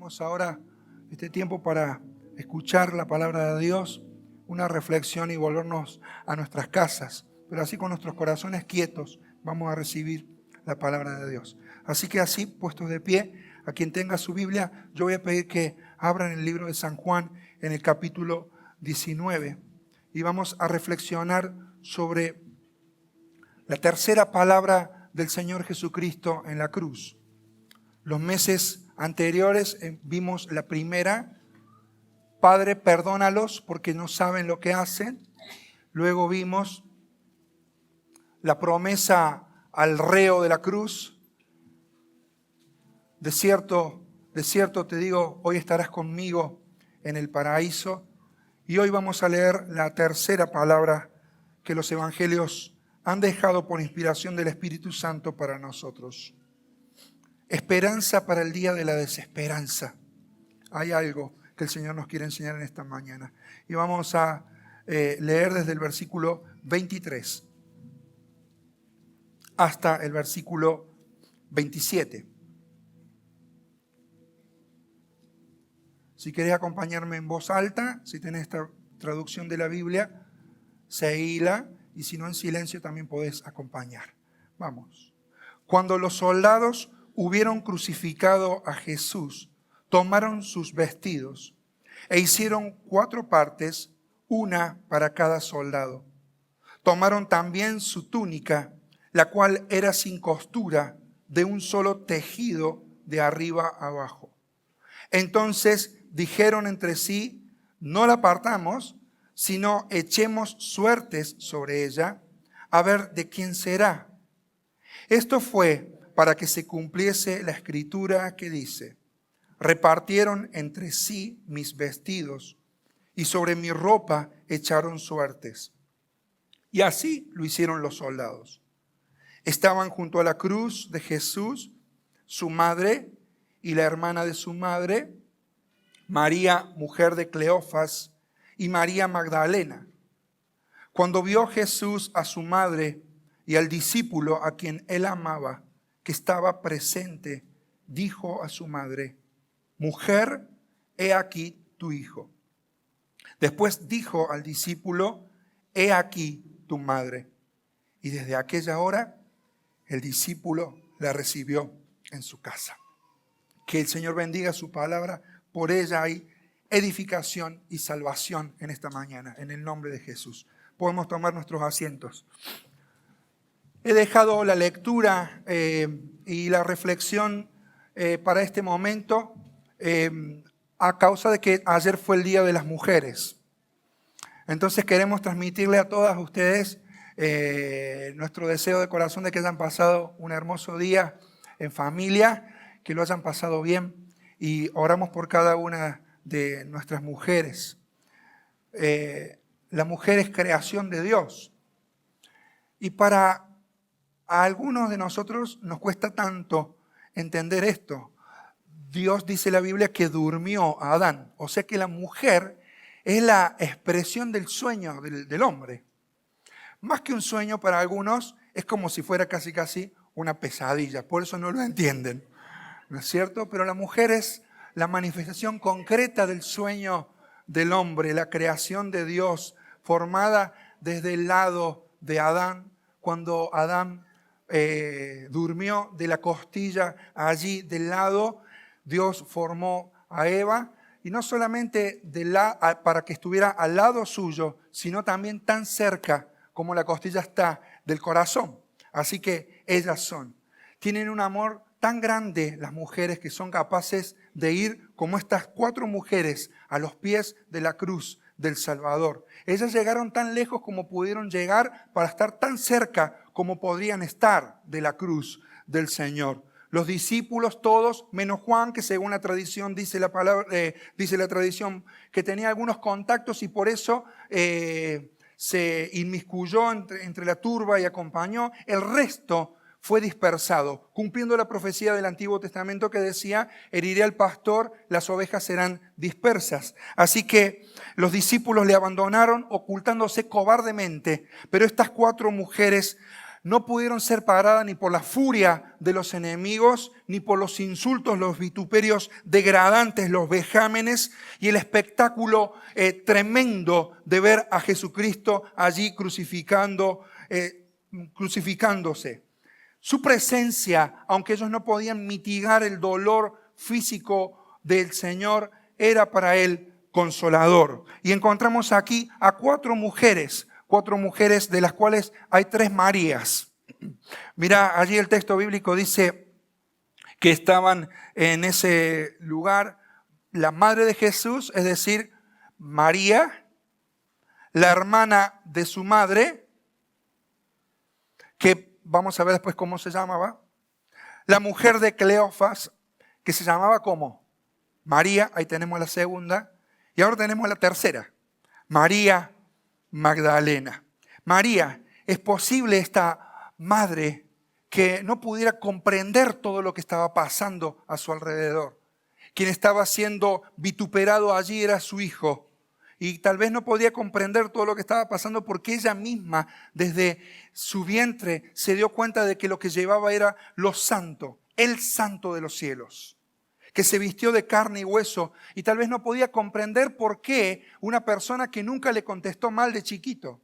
Tomemos ahora este tiempo para escuchar la palabra de Dios, una reflexión y volvernos a nuestras casas. Pero así con nuestros corazones quietos vamos a recibir la palabra de Dios. Así que así, puestos de pie, a quien tenga su Biblia, yo voy a pedir que abran el libro de San Juan en el capítulo 19. Y vamos a reflexionar sobre la tercera palabra del Señor Jesucristo en la cruz. Los meses anteriores vimos la primera: Padre, perdónalos porque no saben lo que hacen. Luego vimos la promesa al reo de la cruz: de cierto te digo, hoy estarás conmigo en el paraíso. Y hoy vamos a leer la tercera palabra que los evangelios han dejado por inspiración del Espíritu Santo para nosotros. Esperanza para el día de la desesperanza. Hay algo que el Señor nos quiere enseñar en esta mañana. Y vamos a leer desde el versículo 23 hasta el versículo 27. Si querés acompañarme en voz alta, si tenés esta traducción de la Biblia, seguila, y si no en silencio también podés acompañar. Vamos. Cuando los soldados hubieron crucificado a Jesús, tomaron sus vestidos e hicieron 4 partes, una para cada soldado. Tomaron también su túnica, la cual era sin costura, de un solo tejido de arriba a abajo. Entonces dijeron entre sí: no la partamos, sino echemos suertes sobre ella, a ver de quién será. Esto fue para que se cumpliese la escritura que dice: repartieron entre sí mis vestidos, y sobre mi ropa echaron suertes. Y así lo hicieron los soldados. Estaban junto a la cruz de Jesús, su madre y la hermana de su madre, María, mujer de Cleofas, y María Magdalena. Cuando vio Jesús a su madre y al discípulo a quien él amaba, que estaba presente, dijo a su madre: mujer, he aquí tu hijo. Después dijo al discípulo: he aquí tu madre. Y desde aquella hora el discípulo la recibió en su casa. Que el Señor bendiga su palabra. Por ella hay edificación y salvación en esta mañana, en el nombre de Jesús. Podemos tomar nuestros asientos. He dejado la lectura y la reflexión para este momento a causa de que ayer fue el Día de las Mujeres. Entonces queremos transmitirle a todas ustedes nuestro deseo de corazón de que hayan pasado un hermoso día en familia, que lo hayan pasado bien, y oramos por cada una de nuestras mujeres. La mujer es creación de Dios. Y a algunos de nosotros nos cuesta tanto entender esto. Dios dice en la Biblia que durmió a Adán. O sea que la mujer es la expresión del sueño del hombre. Más que un sueño, para algunos es como si fuera casi una pesadilla. Por eso no lo entienden, ¿no es cierto? Pero la mujer es la manifestación concreta del sueño del hombre, la creación de Dios, formada desde el lado de Adán, cuando Adán durmió de la costilla allí del lado. Dios formó a Eva, y no solamente para que estuviera al lado suyo, sino también tan cerca como la costilla está del corazón. Así que ellas tienen un amor tan grande, las mujeres, que son capaces de ir como estas 4 mujeres a los pies de la cruz del Salvador. Ellas llegaron tan lejos como pudieron llegar para estar tan cerca como podrían estar de la cruz del Señor. Los discípulos todos, menos Juan, que según la tradición dice la tradición que tenía algunos contactos y por eso se inmiscuyó entre la turba y acompañó. El resto fue dispersado, cumpliendo la profecía del Antiguo Testamento que decía: heriré al pastor, las ovejas serán dispersas. Así que los discípulos le abandonaron, ocultándose cobardemente, pero estas 4 mujeres no pudieron ser paradas ni por la furia de los enemigos, ni por los insultos, los vituperios degradantes, los vejámenes y el espectáculo tremendo de ver a Jesucristo allí crucificándose. Su presencia, aunque ellos no podían mitigar el dolor físico del Señor, era para él consolador. Y encontramos aquí a cuatro mujeres de las cuales hay 3 Marías. Mira, allí el texto bíblico dice que estaban en ese lugar la madre de Jesús, es decir, María, la hermana de su madre, que vamos a ver después cómo se llamaba, la mujer de Cleofas, que se llamaba como María, ahí tenemos la segunda, y ahora tenemos la tercera, María Magdalena. María, es posible esta madre que no pudiera comprender todo lo que estaba pasando a su alrededor. Quien estaba siendo vituperado allí era su hijo. Y tal vez no podía comprender todo lo que estaba pasando porque ella misma desde su vientre se dio cuenta de que lo que llevaba era lo santo, el santo de los cielos, que se vistió de carne y hueso y tal vez no podía comprender por qué una persona que nunca le contestó mal de chiquito,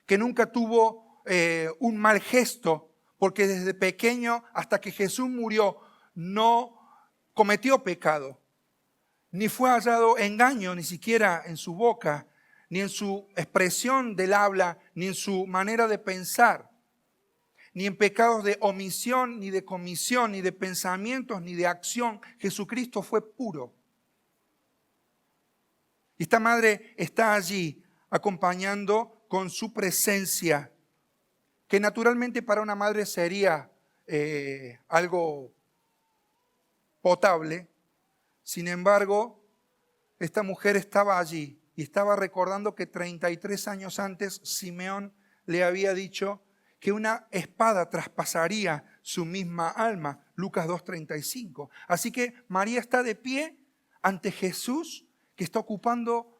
que nunca tuvo un mal gesto, porque desde pequeño hasta que Jesús murió no cometió pecado, ni fue hallado engaño ni siquiera en su boca, ni en su expresión del habla, ni en su manera de pensar, ni en pecados de omisión, ni de comisión, ni de pensamientos, ni de acción. Jesucristo fue puro. Y esta madre está allí acompañando con su presencia, que naturalmente para una madre sería algo potable. Sin embargo, esta mujer estaba allí y estaba recordando que 33 años antes Simeón le había dicho que una espada traspasaría su misma alma. Lucas 2:35. Así que María está de pie ante Jesús, que está ocupando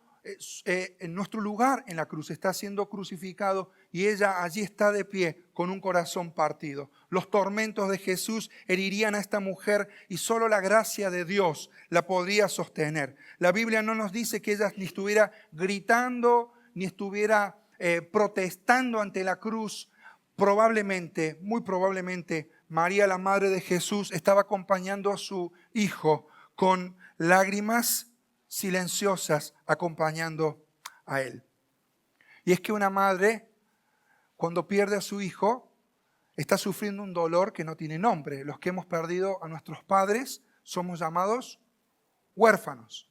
en nuestro lugar en la cruz, está siendo crucificado y ella allí está de pie con un corazón partido. Los tormentos de Jesús herirían a esta mujer y solo la gracia de Dios la podría sostener. La Biblia no nos dice que ella ni estuviera gritando ni estuviera protestando ante la cruz. Probablemente, muy probablemente, María, la madre de Jesús, estaba acompañando a su hijo con lágrimas silenciosas acompañando a él. Y es que una madre, cuando pierde a su hijo, está sufriendo un dolor que no tiene nombre. Los que hemos perdido a nuestros padres somos llamados huérfanos.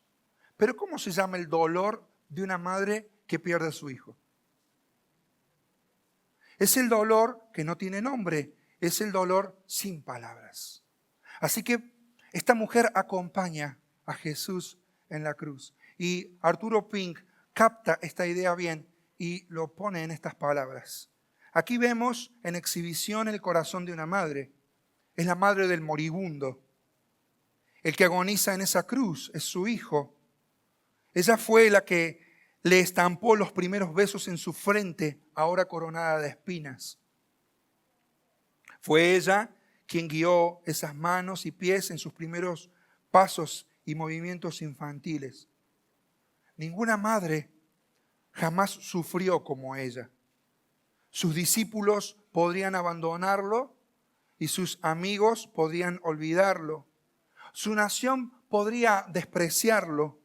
Pero ¿cómo se llama el dolor de una madre que pierde a su hijo? Es el dolor que no tiene nombre, es el dolor sin palabras. Así que esta mujer acompaña a Jesús en la cruz. Y Arturo Pink capta esta idea bien y lo pone en estas palabras. Aquí vemos en exhibición el corazón de una madre. Es la madre del moribundo. El que agoniza en esa cruz es su hijo. Ella fue la que le estampó los primeros besos en su frente, ahora coronada de espinas. Fue ella quien guió esas manos y pies en sus primeros pasos y movimientos infantiles. Ninguna madre jamás sufrió como ella. Sus discípulos podrían abandonarlo y sus amigos podrían olvidarlo. Su nación podría despreciarlo,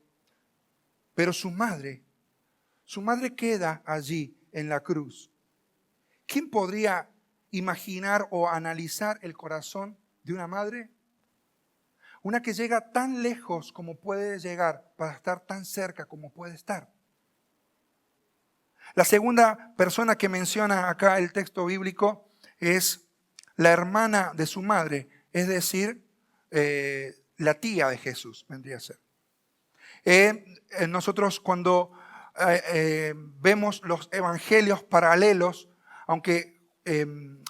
pero su madre queda allí en la cruz. ¿Quién podría imaginar o analizar el corazón de una madre? Una que llega tan lejos como puede llegar para estar tan cerca como puede estar. La segunda persona que menciona acá el texto bíblico es la hermana de su madre, es decir, la tía de Jesús vendría a ser. Nosotros cuando vemos los evangelios paralelos, aunque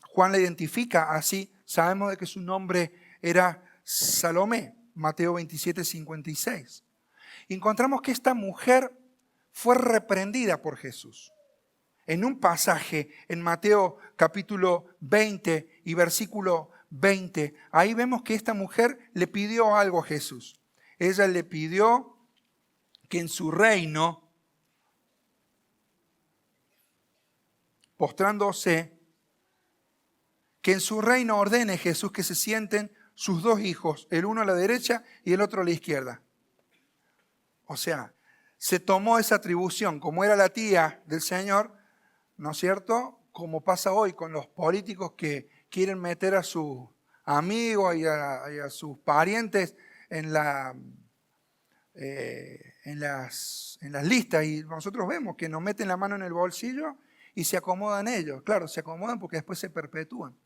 Juan la identifica así, sabemos de que su nombre era Salomé, Mateo 27:56. Encontramos que esta mujer fue reprendida por Jesús. en un pasaje en Mateo capítulo 20 y versículo 20, ahí vemos que esta mujer le pidió algo a Jesús. Ella le pidió que en su reino, postrándose, que en su reino ordene Jesús que se sienten sus dos hijos, el uno a la derecha y el otro a la izquierda. O sea, se tomó esa atribución, como era la tía del Señor, ¿no es cierto? Como pasa hoy con los políticos que quieren meter a sus amigos y a sus parientes en las listas. Y nosotros vemos que nos meten la mano en el bolsillo y se acomodan ellos. Claro, se acomodan porque después se perpetúan.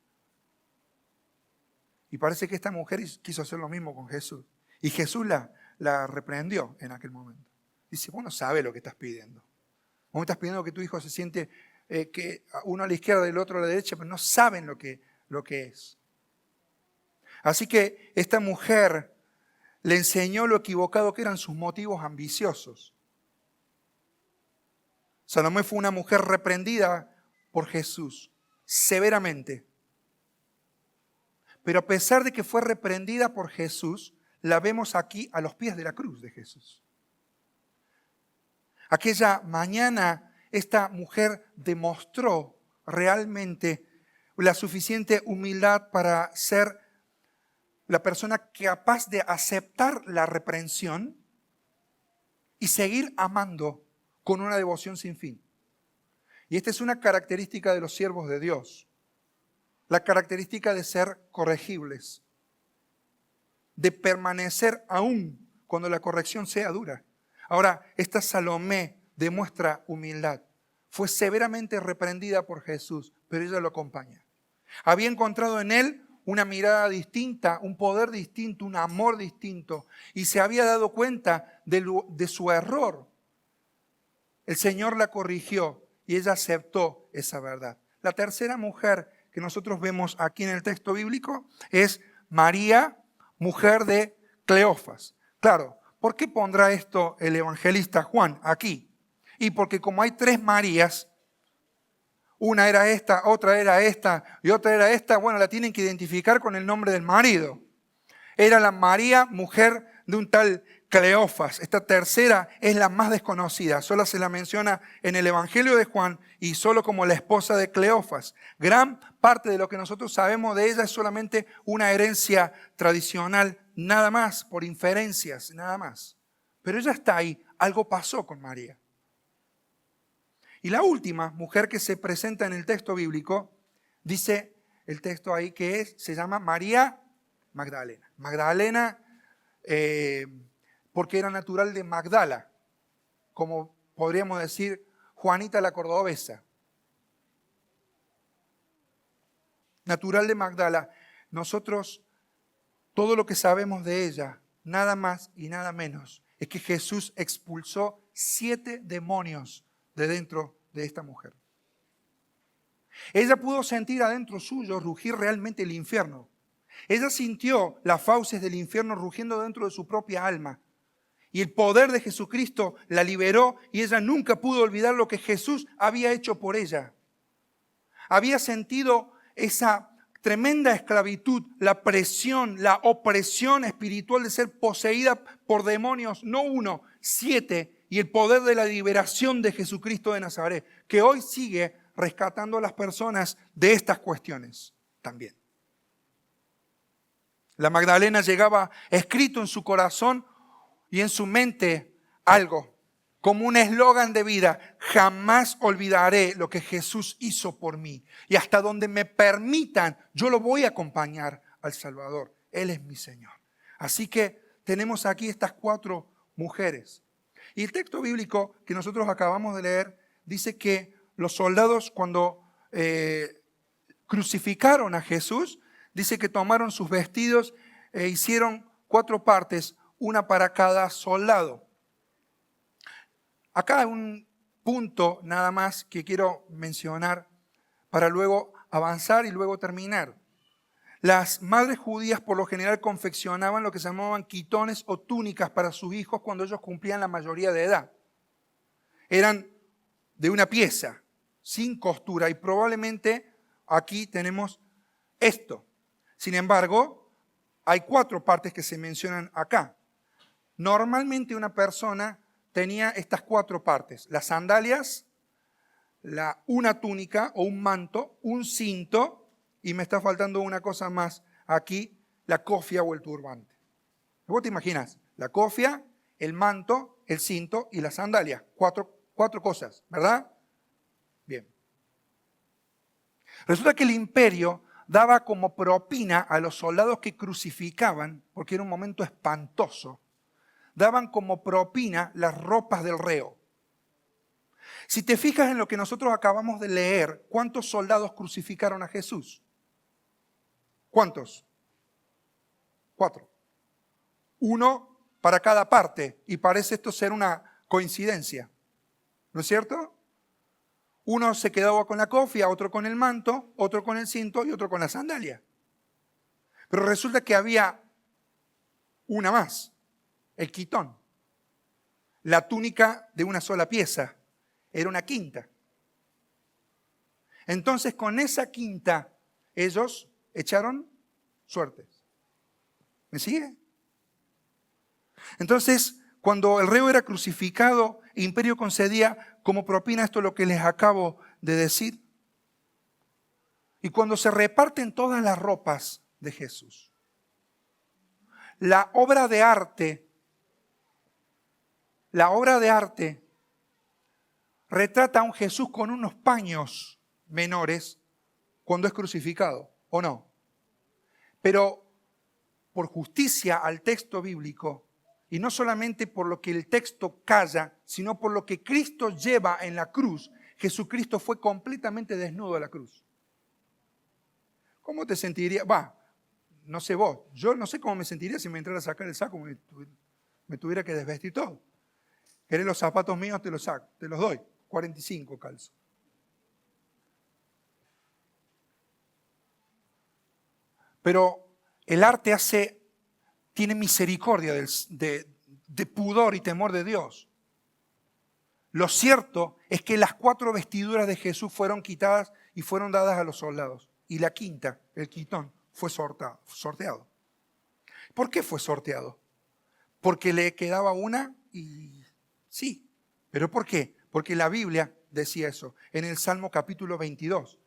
Y parece que esta mujer quiso hacer lo mismo con Jesús. Y Jesús la reprendió en aquel momento. Dice, vos no sabes lo que estás pidiendo. Vos me estás pidiendo que tu hijo se siente que uno a la izquierda y el otro a la derecha, pero no saben lo que es. Así que esta mujer le enseñó lo equivocado que eran sus motivos ambiciosos. Salomé fue una mujer reprendida por Jesús severamente. Pero a pesar de que fue reprendida por Jesús, la vemos aquí a los pies de la cruz de Jesús. Aquella mañana esta mujer demostró realmente la suficiente humildad para ser la persona capaz de aceptar la reprensión y seguir amando con una devoción sin fin. Y esta es una característica de los siervos de Dios. La característica de ser corregibles, de permanecer aún cuando la corrección sea dura. Ahora, esta Salomé demuestra humildad. Fue severamente reprendida por Jesús, pero ella lo acompaña. Había encontrado en él una mirada distinta, un poder distinto, un amor distinto, y se había dado cuenta de su error. El Señor la corrigió y ella aceptó esa verdad. La tercera mujer que nosotros vemos aquí en el texto bíblico es María, mujer de Cleofas. Claro, ¿por qué pondrá esto el evangelista Juan aquí? Y porque como hay tres Marías, una era esta, otra era esta y otra era esta, bueno, la tienen que identificar con el nombre del marido. Era la María, mujer de un tal Cleofas. Esta tercera es la más desconocida. Solo se la menciona en el Evangelio de Juan y solo como la esposa de Cleofas. Gran parte de lo que nosotros sabemos de ella es solamente una herencia tradicional, nada más, por inferencias, nada más. Pero ella está ahí. Algo pasó con María. Y la última mujer que se presenta en el texto bíblico, dice el texto ahí que se llama María Magdalena. Magdalena porque era natural de Magdala, como podríamos decir Juanita la Cordobesa. Natural de Magdala. Nosotros, todo lo que sabemos de ella, nada más y nada menos, es que Jesús expulsó 7 demonios de dentro de esta mujer. Ella pudo sentir adentro suyo rugir realmente el infierno. Ella sintió las fauces del infierno rugiendo dentro de su propia alma. Y el poder de Jesucristo la liberó y ella nunca pudo olvidar lo que Jesús había hecho por ella. Había sentido esa tremenda esclavitud, la presión, la opresión espiritual de ser poseída por demonios, no 1, 7, y el poder de la liberación de Jesucristo de Nazaret, que hoy sigue rescatando a las personas de estas cuestiones también. La Magdalena llevaba escrito en su corazón y en su mente algo, como un eslogan de vida: jamás olvidaré lo que Jesús hizo por mí. Y hasta donde me permitan, yo lo voy a acompañar al Salvador. Él es mi Señor. Así que tenemos aquí estas 4 mujeres. Y el texto bíblico que nosotros acabamos de leer dice que los soldados, cuando crucificaron a Jesús, dice que tomaron sus vestidos e hicieron 4 partes, una para cada soldado. Acá hay un punto nada más que quiero mencionar para luego avanzar y luego terminar. Las madres judías por lo general confeccionaban lo que se llamaban quitones o túnicas para sus hijos cuando ellos cumplían la mayoría de edad. Eran de una pieza, sin costura y probablemente aquí tenemos esto. Sin embargo, hay 4 partes que se mencionan acá. Normalmente una persona tenía estas 4 partes: las sandalias, una túnica o un manto, un cinto, y me está faltando una cosa más aquí, la cofia o el turbante. ¿Vos te imaginas? La cofia, el manto, el cinto y las sandalias. 4 cosas, ¿verdad? Bien. Resulta que el imperio daba como propina a los soldados que crucificaban, porque era un momento espantoso, daban como propina las ropas del reo. Si te fijas en lo que nosotros acabamos de leer, ¿cuántos soldados crucificaron a Jesús? ¿Cuántos? 4. 1 para cada parte, y parece esto ser una coincidencia, ¿no es cierto? Uno se quedaba con la cofia, otro con el manto, otro con el cinto y otro con la sandalia. Pero resulta que había una más, el quitón. La túnica de una sola pieza era una quinta. Entonces con esa quinta ellos echaron suertes. ¿Me sigue? Entonces, cuando el reo era crucificado, el imperio concedía como propina esto lo que les acabo de decir. Y cuando se reparten todas las ropas de Jesús, la obra de arte retrata a un Jesús con unos paños menores cuando es crucificado, ¿o no? Pero por justicia al texto bíblico, y no solamente por lo que el texto calla, sino por lo que Cristo lleva en la cruz, Jesucristo fue completamente desnudo a la cruz. ¿Cómo te sentirías? No sé vos, yo no sé cómo me sentiría si me entrara a sacar el saco, me tuviera que desvestir todo. ¿Querés los zapatos míos? Te los saco, te los doy. 45 calzo. Pero el arte tiene misericordia de pudor y temor de Dios. Lo cierto es que las 4 vestiduras de Jesús fueron quitadas y fueron dadas a los soldados. Y la quinta, el quitón, fue sorteado. ¿Por qué fue sorteado? Porque le quedaba una y sí. ¿Pero por qué? Porque la Biblia decía eso. En el Salmo capítulo 22.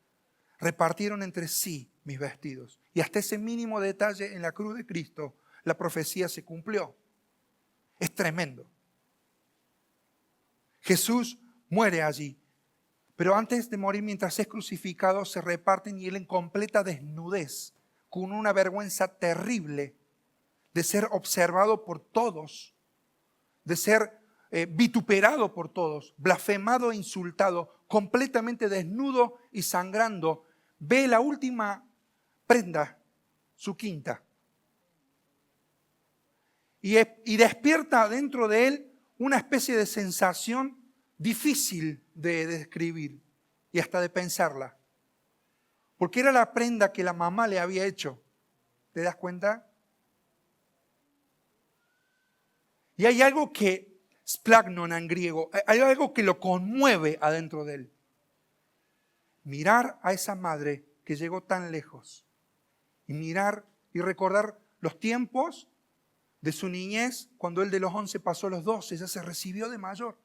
Repartieron entre sí mis vestidos. Y hasta ese mínimo detalle en la cruz de Cristo, la profecía se cumplió. Es tremendo. Jesús muere allí. Pero antes de morir, mientras es crucificado, se reparten y él en completa desnudez, con una vergüenza terrible de ser observado por todos, de ser vituperado por todos, blasfemado e insultado, completamente desnudo y sangrando, ve la última prenda, su quinta. Y despierta dentro de él una especie de sensación difícil de describir y hasta de pensarla. Porque era la prenda que la mamá le había hecho. ¿Te das cuenta? Y hay algo que, splagnon en griego, hay algo que lo conmueve adentro de él. Mirar a esa madre que llegó tan lejos y mirar y recordar los tiempos de su niñez, cuando él de los 11 pasó a los 12, ya se recibió de mayor.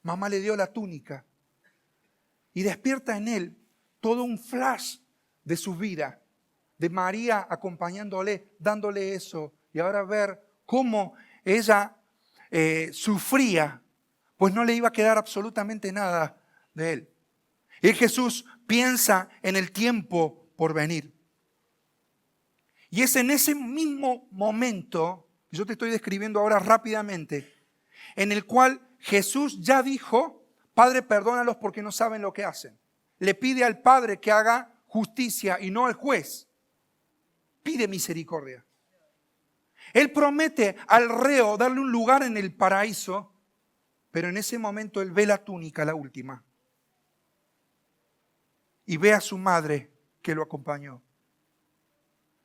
Mamá le dio la túnica y despierta en él todo un flash de su vida, de María acompañándole, dándole eso, y ahora ver cómo ella sufría, pues no le iba a quedar absolutamente nada de él. Y Jesús piensa en el tiempo por venir. Y es en ese mismo momento, yo te estoy describiendo ahora rápidamente, en el cual Jesús ya dijo: Padre, perdónalos porque no saben lo que hacen. Le pide al Padre que haga justicia y no al juez. Pide misericordia. Él promete al reo darle un lugar en el paraíso, pero en ese momento él ve la túnica, la última, y ve a su madre que lo acompañó.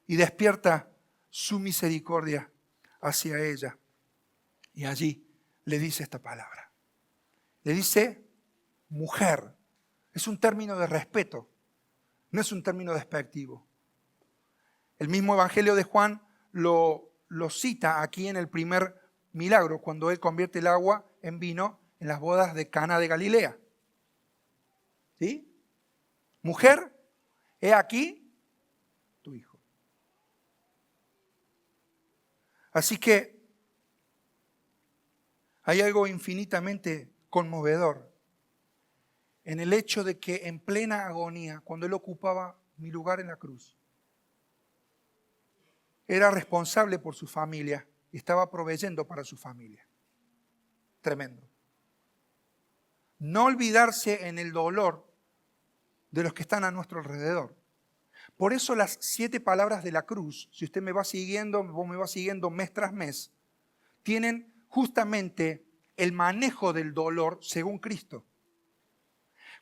Y despierta su misericordia hacia ella. Y allí le dice esta palabra. Le dice: mujer, Es un término de respeto, no es un término despectivo. El mismo Evangelio de Juan lo cita aquí en el primer milagro, cuando él convierte el agua en vino en las bodas de Cana de Galilea. ¿Sí? Mujer, he aquí tu hijo. Así que hay algo infinitamente conmovedor en el hecho de que en plena agonía, cuando él ocupaba mi lugar en la cruz, era responsable por su familia y estaba proveyendo para su familia. Tremendo. No olvidarse en el dolor de los que están a nuestro alrededor. Por eso las 7 palabras de la cruz, si usted me va siguiendo, vos me va siguiendo mes tras mes, tienen justamente el manejo del dolor según Cristo.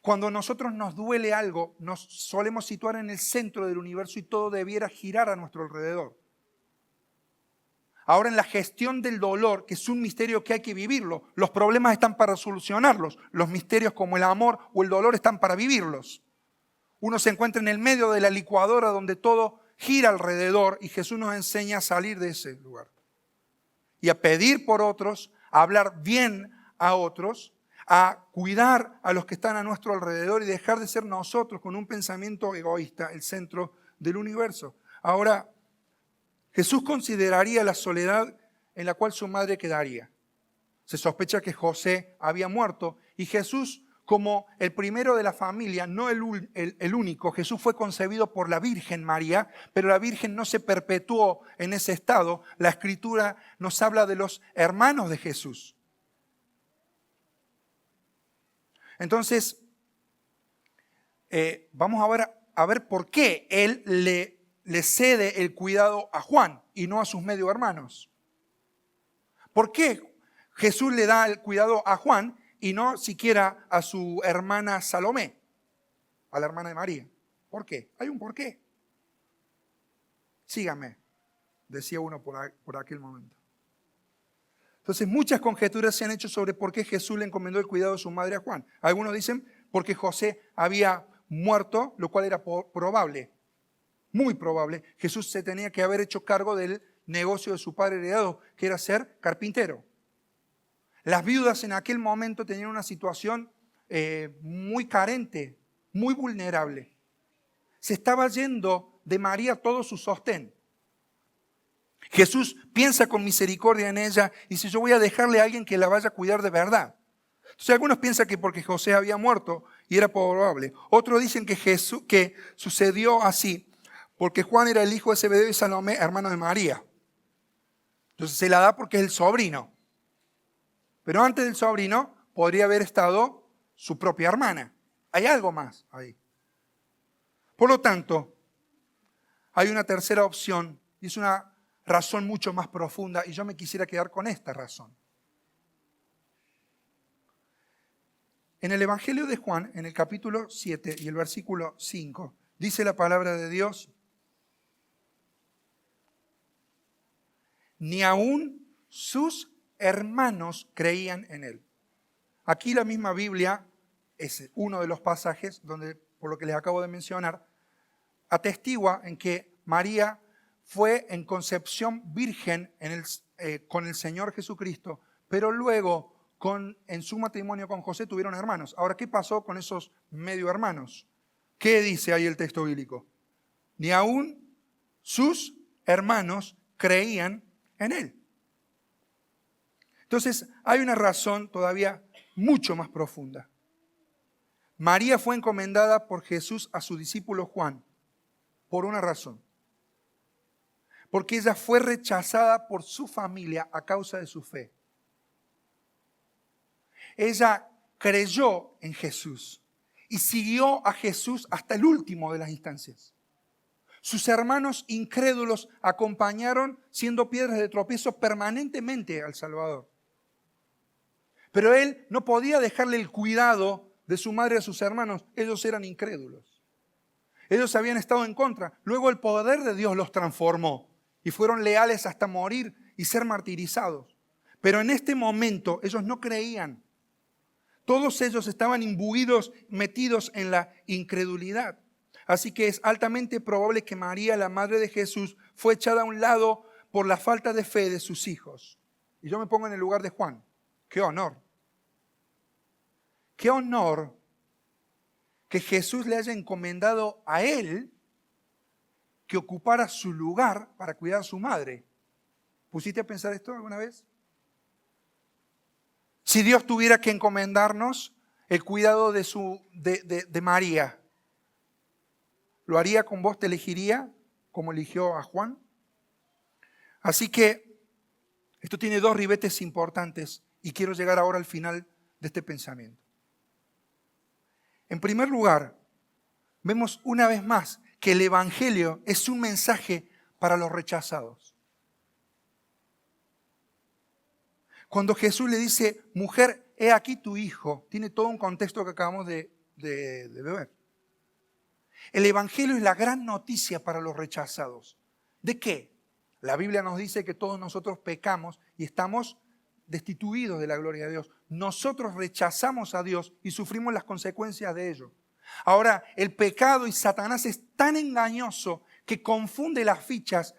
Cuando a nosotros nos duele algo, nos solemos situar en el centro del universo y todo debiera girar a nuestro alrededor. Ahora en la gestión del dolor, que es un misterio que hay que vivirlo, los problemas están para solucionarlos, los misterios como el amor o el dolor están para vivirlos. Uno se encuentra en el medio de la licuadora donde todo gira alrededor y Jesús nos enseña a salir de ese lugar. Y a pedir por otros, a hablar bien a otros, a cuidar a los que están a nuestro alrededor y dejar de ser nosotros con un pensamiento egoísta el centro del universo. Ahora, Jesús consideraría la soledad en la cual su madre quedaría. Se sospecha que José había muerto y Jesús, como el primero de la familia, no el único, Jesús fue concebido por la Virgen María, pero la Virgen no se perpetuó en ese estado. La Escritura nos habla de los hermanos de Jesús. Entonces, vamos a ver por qué él le cede el cuidado a Juan y no a sus medio hermanos. ¿Por qué Jesús le da el cuidado a Juan y no siquiera a su hermana Salomé, a la hermana de María? ¿Por qué? Hay un por qué. Sígame, decía uno por aquel momento. Entonces muchas conjeturas se han hecho sobre por qué Jesús le encomendó el cuidado de su madre a Juan. Algunos dicen porque José había muerto, lo cual era probable. Muy probable, Jesús se tenía que haber hecho cargo del negocio de su padre heredado, que era ser carpintero. Las viudas en aquel momento tenían una situación muy carente, muy vulnerable. Se estaba yendo de María todo su sostén. Jesús piensa con misericordia en ella y dice, yo voy a dejarle a alguien que la vaya a cuidar de verdad. Entonces algunos piensan que porque José había muerto y era probable. Otros dicen que sucedió así porque Juan era el hijo de Zebedeo y Salomé, hermano de María. Entonces se la da porque es el sobrino. Pero antes del sobrino podría haber estado su propia hermana. Hay algo más ahí. Por lo tanto, hay una tercera opción y es una razón mucho más profunda y yo me quisiera quedar con esta razón. En el Evangelio de Juan, en el capítulo 7 y el versículo 5, dice la palabra de Dios: ni aún sus hermanos creían en él. Aquí la misma Biblia, es uno de los pasajes donde, por lo que les acabo de mencionar, atestigua en que María fue en concepción virgen con el Señor Jesucristo, pero luego en su matrimonio con José tuvieron hermanos. Ahora, ¿qué pasó con esos medio hermanos? ¿Qué dice ahí el texto bíblico? Ni aún sus hermanos creían en él. Entonces, hay una razón todavía mucho más profunda. María fue encomendada por Jesús a su discípulo Juan por una razón. Porque ella fue rechazada por su familia a causa de su fe. Ella creyó en Jesús y siguió a Jesús hasta el último de las instancias. Sus hermanos incrédulos acompañaron siendo piedras de tropiezo permanentemente al Salvador. Pero él no podía dejarle el cuidado de su madre a sus hermanos. Ellos eran incrédulos. Ellos habían estado en contra. Luego el poder de Dios los transformó y fueron leales hasta morir y ser martirizados. Pero en este momento ellos no creían. Todos ellos estaban imbuidos, metidos en la incredulidad. Así que es altamente probable que María, la madre de Jesús, fue echada a un lado por la falta de fe de sus hijos. Y yo me pongo en el lugar de Juan. ¡Qué honor! ¡Qué honor que Jesús le haya encomendado a él que ocupara su lugar para cuidar a su madre! ¿Pusiste a pensar esto alguna vez? Si Dios tuviera que encomendarnos el cuidado de María, ¿lo haría con vos? ¿Te elegiría como eligió a Juan? Así que esto tiene dos ribetes importantes y quiero llegar ahora al final de este pensamiento. En primer lugar, vemos una vez más que el Evangelio es un mensaje para los rechazados. Cuando Jesús le dice, mujer, he aquí tu hijo, tiene todo un contexto que acabamos de ver. El Evangelio es la gran noticia para los rechazados. ¿De qué? La Biblia nos dice que todos nosotros pecamos y estamos destituidos de la gloria de Dios. Nosotros rechazamos a Dios y sufrimos las consecuencias de ello. Ahora, el pecado y Satanás es tan engañoso que confunde las fichas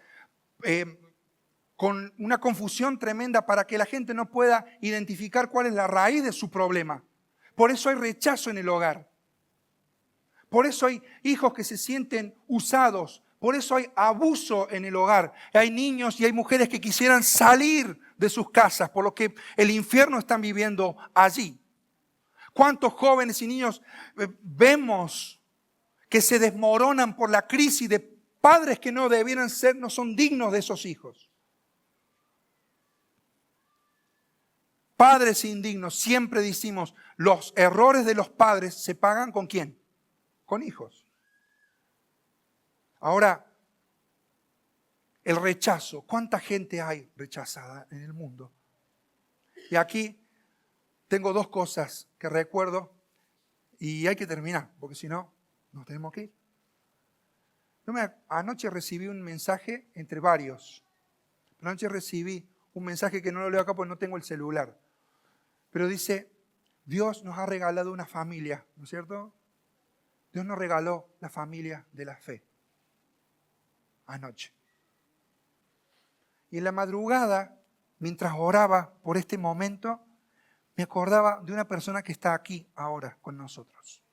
con una confusión tremenda para que la gente no pueda identificar cuál es la raíz de su problema. Por eso hay rechazo en el hogar. Por eso hay hijos que se sienten usados. Por eso hay abuso en el hogar. Hay niños y hay mujeres que quisieran salir de sus casas, por lo que el infierno están viviendo allí. ¿Cuántos jóvenes y niños vemos que se desmoronan por la crisis de padres que no debieran ser, no son dignos de esos hijos? Padres indignos, siempre decimos, los errores de los padres se pagan ¿con quién? Con hijos. Ahora, el rechazo. ¿Cuánta gente hay rechazada en el mundo? Y aquí tengo dos cosas que recuerdo y hay que terminar, porque si no, nos tenemos que ir. Anoche recibí un mensaje entre varios. Anoche recibí un mensaje que no lo leo acá porque no tengo el celular. Pero dice, Dios nos ha regalado una familia, ¿no es cierto? Dios nos regaló la familia de la fe. Anoche. Y en la madrugada, mientras oraba por este momento, me acordaba de una persona que está aquí ahora con nosotros.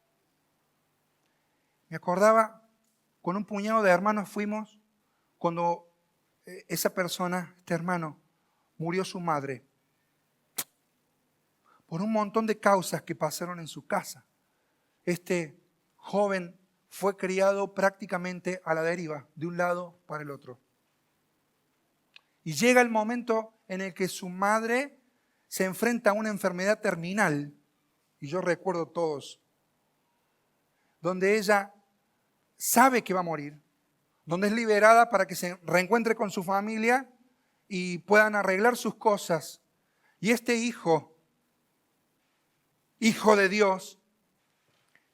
Me acordaba, con un puñado de hermanos fuimos cuando esa persona, este hermano, murió su madre. Por un montón de causas que pasaron en su casa. Este joven fue criado prácticamente a la deriva, de un lado para el otro. Y llega el momento en el que su madre se enfrenta a una enfermedad terminal, y yo recuerdo todos, donde ella sabe que va a morir, donde es liberada para que se reencuentre con su familia y puedan arreglar sus cosas. Y este hijo de Dios,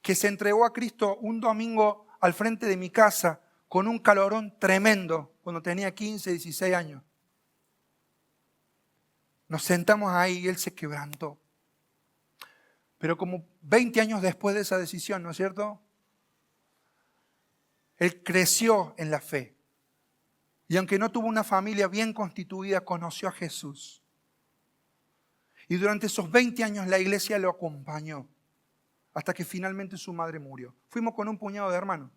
que se entregó a Cristo un domingo al frente de mi casa con un calorón tremendo cuando tenía 15, 16 años. Nos sentamos ahí y él se quebrantó. Pero como 20 años después de esa decisión, ¿no es cierto? Él creció en la fe. Y aunque no tuvo una familia bien constituida, conoció a Jesús. Y durante esos 20 años la iglesia lo acompañó. Hasta que finalmente su madre murió. Fuimos con un puñado de hermanos.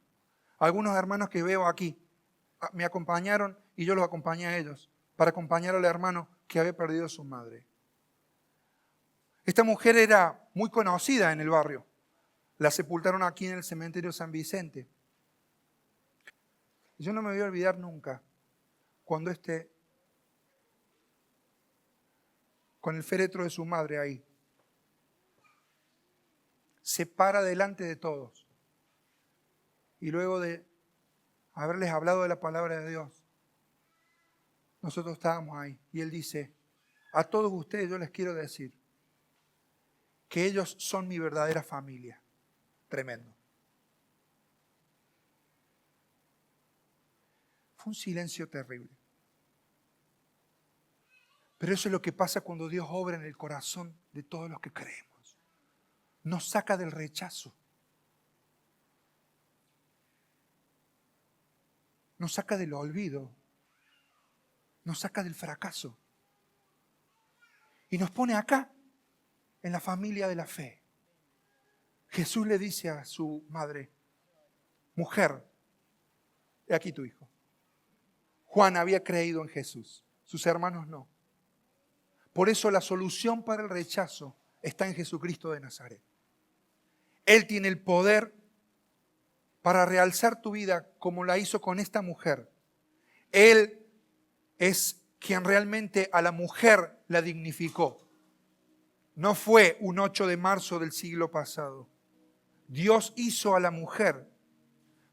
Algunos hermanos que veo aquí me acompañaron y yo los acompañé a ellos para acompañar al hermano que había perdido a su madre. Esta mujer era muy conocida en el barrio. La sepultaron aquí en el cementerio San Vicente. Y yo no me voy a olvidar nunca cuando con el féretro de su madre ahí, se para delante de todos. Y luego de haberles hablado de la palabra de Dios, nosotros estábamos ahí. Y él dice, a todos ustedes yo les quiero decir que ellos son mi verdadera familia. Tremendo. Fue un silencio terrible. Pero eso es lo que pasa cuando Dios obra en el corazón de todos los que creemos. nos saca del rechazo. Nos saca del olvido. Nos saca del fracaso. Y nos pone acá, en la familia de la fe. Jesús le dice a su madre: mujer, he aquí tu hijo. Juan había creído en Jesús, sus hermanos no. Por eso la solución para el rechazo está en Jesucristo de Nazaret. Él tiene el poder para realzar tu vida como la hizo con esta mujer. Él es quien realmente a la mujer la dignificó. No fue un 8 de marzo del siglo pasado. Dios hizo a la mujer.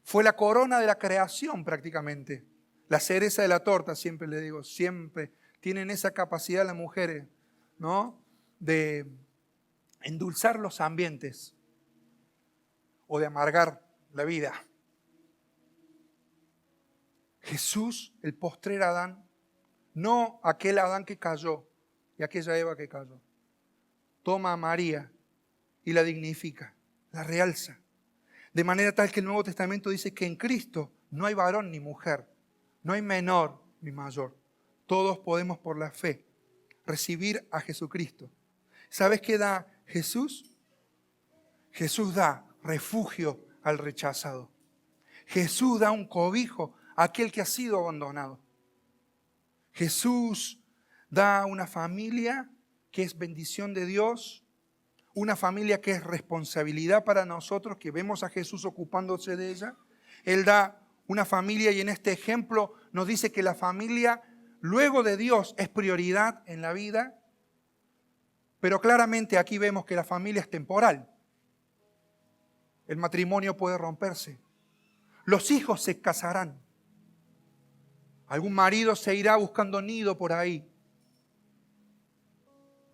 Fue la corona de la creación prácticamente. La cereza de la torta, siempre le digo, siempre tienen esa capacidad las mujeres, ¿no? De endulzar los ambientes o de amargar la vida. Jesús, el postrer Adán, no aquel Adán que cayó y aquella Eva que cayó. Toma a María y la dignifica, la realza. De manera tal que el Nuevo Testamento dice que en Cristo no hay varón ni mujer, no hay menor ni mayor. Todos podemos por la fe recibir a Jesucristo. ¿Sabes qué da Jesús? Jesús da refugio al rechazado. Jesús da un cobijo a aquel que ha sido abandonado. Jesús da una familia que es bendición de Dios, una familia que es responsabilidad para nosotros, que vemos a Jesús ocupándose de ella. Él da una familia y en este ejemplo nos dice que la familia, luego de Dios, es prioridad en la vida, pero claramente aquí vemos que la familia es temporal. El matrimonio puede romperse. Los hijos se casarán. Algún marido se irá buscando nido por ahí.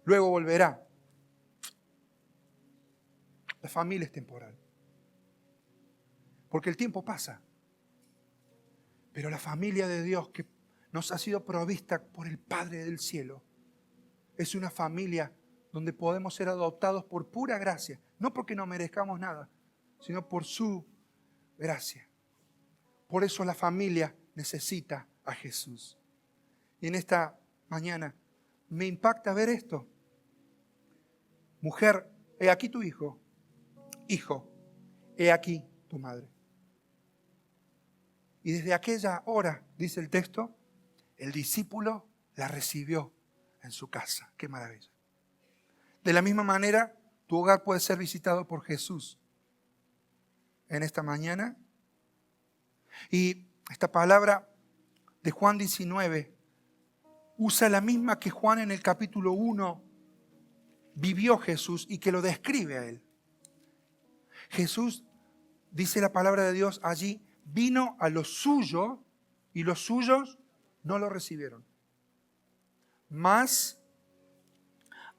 Luego volverá. La familia es temporal. Porque el tiempo pasa. Pero la familia de Dios que nos ha sido provista por el Padre del cielo es una familia donde podemos ser adoptados por pura gracia. No porque no merezcamos nada, sino por su gracia. Por eso la familia necesita a Jesús. Y en esta mañana me impacta ver esto. Mujer, he aquí tu hijo. Hijo, he aquí tu madre. Y desde aquella hora, dice el texto, el discípulo la recibió en su casa. ¡Qué maravilla! De la misma manera, tu hogar puede ser visitado por Jesús en esta mañana. Y esta palabra de Juan 19 usa la misma que Juan en el capítulo 1 vivió Jesús y que lo describe a él. Jesús, dice la palabra de Dios allí, vino a los suyos y los suyos no lo recibieron. Mas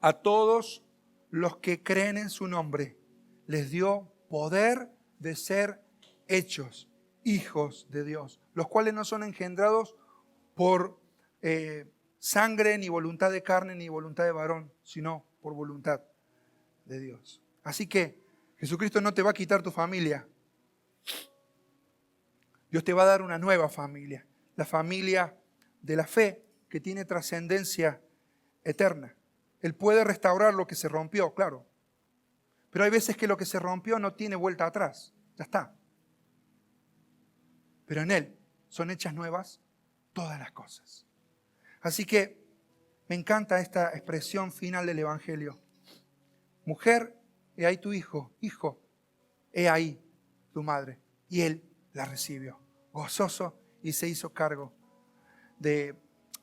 a todos los que creen en su nombre les dio poder de ser hechos hijos de Dios, los cuales no son engendrados por sangre, ni voluntad de carne, ni voluntad de varón, sino por voluntad de Dios. Así que Jesucristo no te va a quitar tu familia. Dios te va a dar una nueva familia, la familia de la fe que tiene trascendencia eterna. Él puede restaurar lo que se rompió, claro. Pero hay veces que lo que se rompió no tiene vuelta atrás, ya está. Pero en Él son hechas nuevas todas las cosas. Así que me encanta esta expresión final del Evangelio. Mujer, he ahí tu hijo. Hijo, he ahí tu madre. Y Él la recibió, gozoso, y se hizo cargo de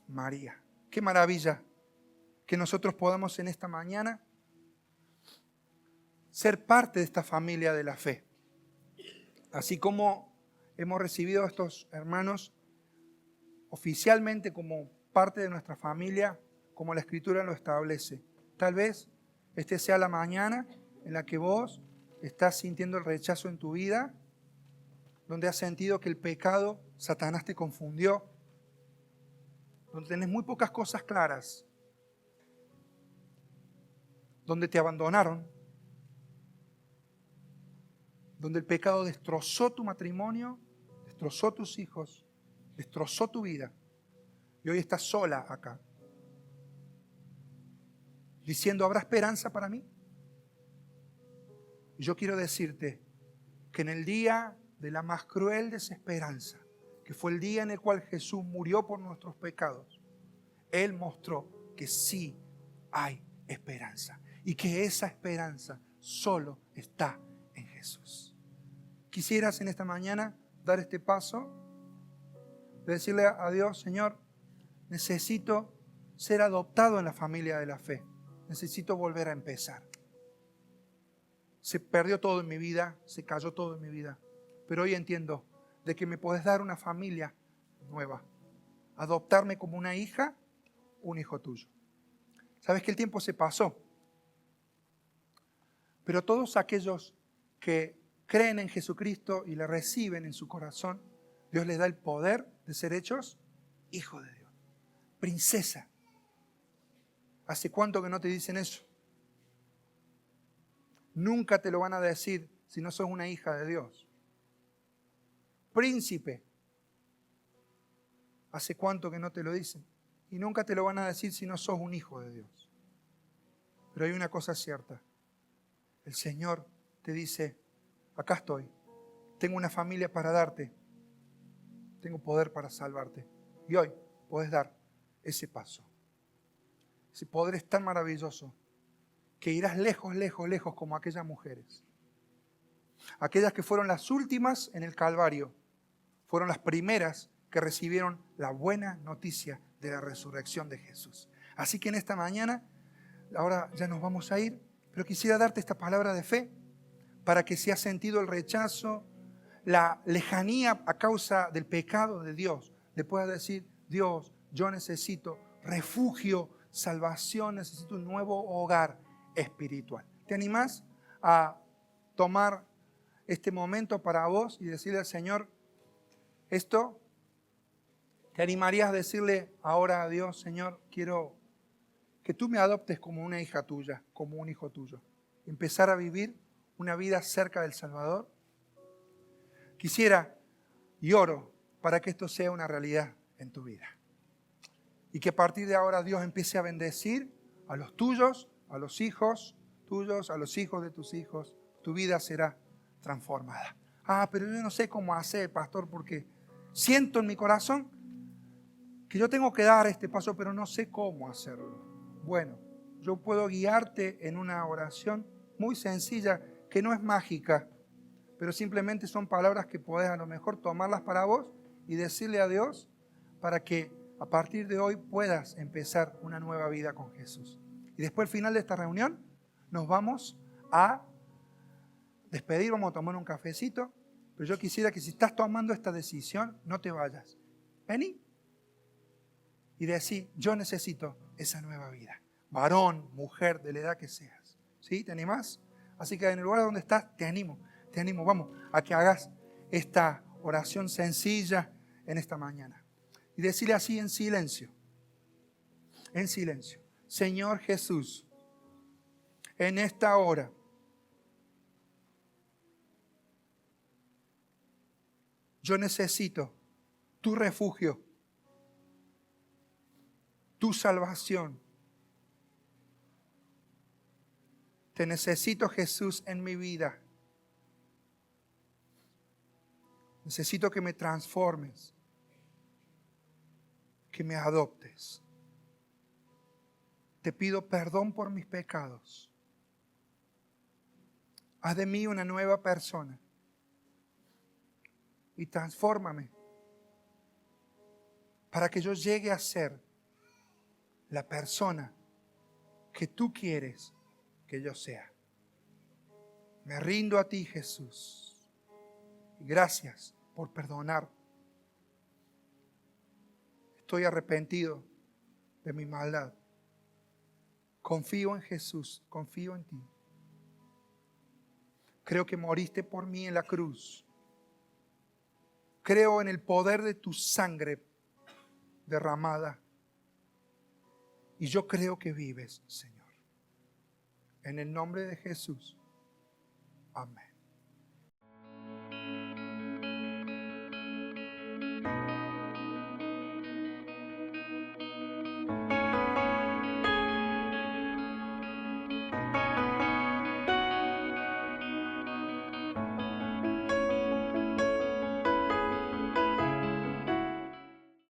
María. Qué maravilla que nosotros podamos en esta mañana ser parte de esta familia de la fe. Así como hemos recibido a estos hermanos oficialmente como parte de nuestra familia, como la Escritura lo establece. Tal vez este sea la mañana en la que vos estás sintiendo el rechazo en tu vida, donde has sentido que el pecado, Satanás te confundió, donde tenés muy pocas cosas claras, donde te abandonaron, donde el pecado destrozó tu matrimonio, destrozó tus hijos, destrozó tu vida. Y hoy estás sola acá, diciendo, ¿habrá esperanza para mí? Y yo quiero decirte que en el día de la más cruel desesperanza, que fue el día en el cual Jesús murió por nuestros pecados, Él mostró que sí hay esperanza y que esa esperanza solo está en Jesús. ¿Quisieras en esta mañana dar este paso? De decirle a Dios, Señor, necesito ser adoptado en la familia de la fe. Necesito volver a empezar. Se perdió todo en mi vida, se cayó todo en mi vida. Pero hoy entiendo de que me puedes dar una familia nueva. Adoptarme como una hija, un hijo tuyo. Sabes que el tiempo se pasó. Pero todos aquellos que creen en Jesucristo y le reciben en su corazón, Dios les da el poder de ser hechos hijos de Dios. Princesa. ¿Hace cuánto que no te dicen eso? Nunca te lo van a decir si no sos una hija de Dios. Príncipe. ¿Hace cuánto que no te lo dicen? Y nunca te lo van a decir si no sos un hijo de Dios. Pero hay una cosa cierta. El Señor te dice, acá estoy. Tengo una familia para darte. Tengo poder para salvarte. Y hoy podés dar ese paso. Ese poder es tan maravilloso que irás lejos, lejos, lejos como aquellas mujeres. Aquellas que fueron las últimas en el Calvario, fueron las primeras que recibieron la buena noticia de la resurrección de Jesús. Así que en esta mañana, ahora ya nos vamos a ir, pero quisiera darte esta palabra de fe para que si has sentido el rechazo, la lejanía a causa del pecado de Dios, le puedas decir, Dios, yo necesito refugio, salvación, necesito un nuevo hogar espiritual. ¿Te animás a tomar este momento para vos y decirle al Señor esto? ¿Te animarías a decirle ahora a Dios, Señor, quiero que tú me adoptes como una hija tuya, como un hijo tuyo? Empezar a vivir una vida cerca del Salvador. Quisiera y oro para que esto sea una realidad en tu vida. Y que a partir de ahora Dios empiece a bendecir a los tuyos, a los hijos tuyos, a los hijos de tus hijos. Tu vida será transformada. Pero yo no sé cómo hacer, pastor, porque siento en mi corazón que yo tengo que dar este paso, pero no sé cómo hacerlo. Bueno, yo puedo guiarte en una oración muy sencilla, que no es mágica, pero simplemente son palabras que podés a lo mejor tomarlas para vos y decirle a Dios para que a partir de hoy puedas empezar una nueva vida con Jesús. Y después al final de esta reunión nos vamos a despedir, vamos a tomar un cafecito, pero yo quisiera que si estás tomando esta decisión, no te vayas. Vení y decí, yo necesito esa nueva vida. Varón, mujer, de la edad que seas. ¿Sí? ¿Te animás? Así que en el lugar donde estás, te animo, vamos, a que hagas esta oración sencilla en esta mañana. Y decirle así en silencio, Señor Jesús, en esta hora, yo necesito tu refugio, tu salvación. Te necesito, Jesús, en mi vida. Necesito que me transformes, que me adoptes. Te pido perdón por mis pecados. Haz de mí una nueva persona y transfórmame para que yo llegue a ser la persona que tú quieres que yo sea. Me rindo a ti, Jesús. Y gracias por perdonar. Estoy arrepentido de mi maldad. Confío en Jesús, confío en ti. Creo que moriste por mí en la cruz. Creo en el poder de tu sangre derramada. Y yo creo que vives, Señor. En el nombre de Jesús. Amén.